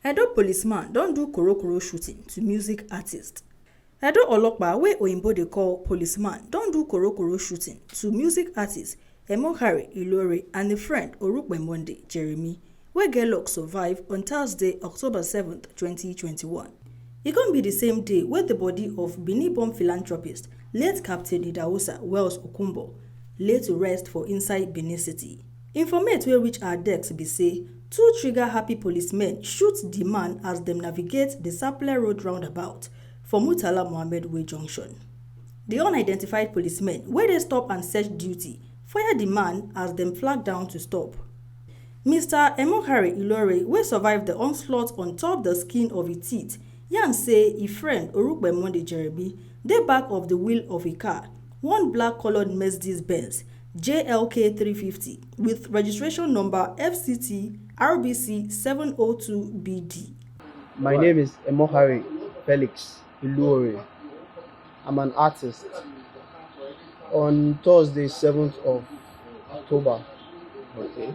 Edo policeman don't do Korokoro shooting to music artist. Edo Olokpa, wey Oyinbo dey call policeman, don't do Korokoro shooting to music artist Emohari Ilore and a friend Orukpe Monday Jeremy, wey get luck survive on Thursday, October 7th, 2021. E gon be the same day wey the body of Benin-born philanthropist late Captain Idahosa Wells Okumbo lay to rest for inside Benin City. Informate wey reach our decks be say two trigger-happy policemen shoot the man as dem navigate the Sapele Road roundabout for Murtala Mohammed Way Junction. The unidentified policemen, wey dey stop and search duty, fire the man as dem flag down to stop. Mr. Emohari Ilore, wey survive the onslaught on top the skin of his teeth, yarn say e friend Orukpe Monday Jeremy dey back of the wheel of a car, one black-colored Mercedes-Benz JLK 350 with registration number FCT RBC 702BD. My name is Emohari Felix Ilore. I'm an artist. On Thursday, 7th of October. Okay.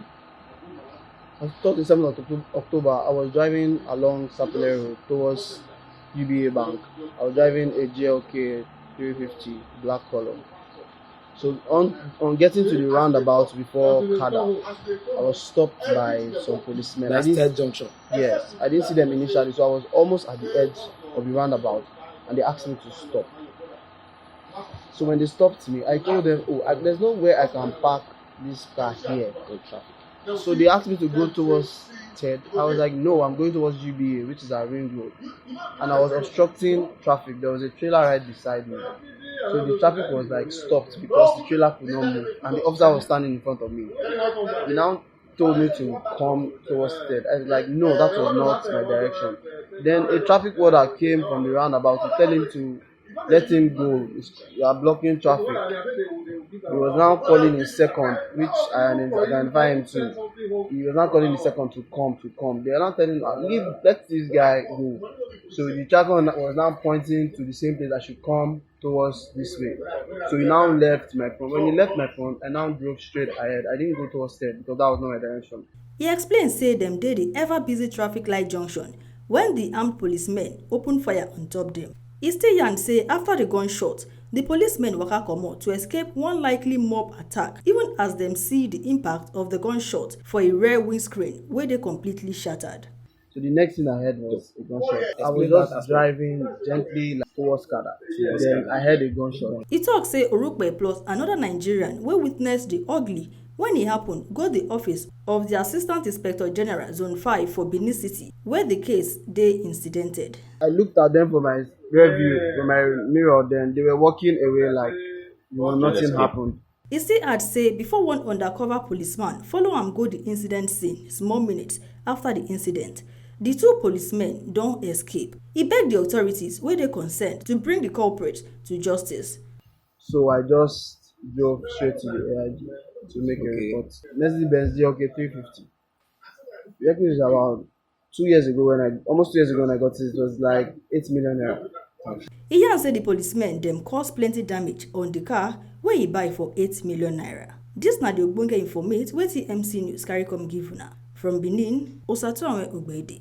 On Thursday, 7th of October, I was driving along Sapele Road towards UBA Bank. I was driving a JLK 350 black color. So on getting to the roundabout before Kada, I was stopped by some policemen. That's third junction. Yes, I didn't see them initially, so I was almost at the edge of the roundabout, and they asked me to stop. So when they stopped me, I told them, there's no way I can park this car here for traffic. So they asked me to go towards Ted. I was like, no, I'm going towards UBA, which is our ring road. And I was obstructing traffic. There was a trailer right beside me. So the traffic was like stopped because the trailer could not move. And the officer was standing in front of me. He now told me to come towards Ted. I was like, no, that was not my direction. Then a traffic warder came from the roundabout to tell him to let him go. You are blocking traffic. He was now calling a second, which I identify him to. He was now calling the second to come. They are now telling him, let this guy go. So the traffic was now pointing to the same place I should come towards this way. So he now left my front. When he left my front, I now drove straight ahead. I didn't go towards there because that was not my direction. He explained say dem dey the ever-busy traffic light junction when the armed policemen opened fire on top them. He still yarn say after the gunshot, the policemen waka comot to escape one likely mob attack, even as them see the impact of the gunshot for a rear windscreen where they completely shattered. So the next thing I heard was a gunshot. I was just driving gently towards Kada. Then I heard a gunshot. He talk say Orukpe plus another Nigerian wey witnessed the ugly when e happen go the office of the Assistant Inspector General Zone 5 for Benin City, where the case dey incidented. I looked at them for my rear view, from my mirror, then they were walking away like nothing happened. He still add say before one undercover policeman follow am go the incident scene small minutes after the incident, the two policemen don escape. He begged the authorities wey dey concerned to bring the culprit to justice. So I just drove straight to the AIG to make a report. Mercedes-Benz JLK 350. The vehicle is around 2 years ago almost 2 years ago when I got it was like 8 million naira. He yarn say the policemen dem cause plenty damage on the car wey he buy for 8 million naira. Dis na the ogbonge informate wey TMC News carry come give una. From Benin, Osatuanwe Ogbede.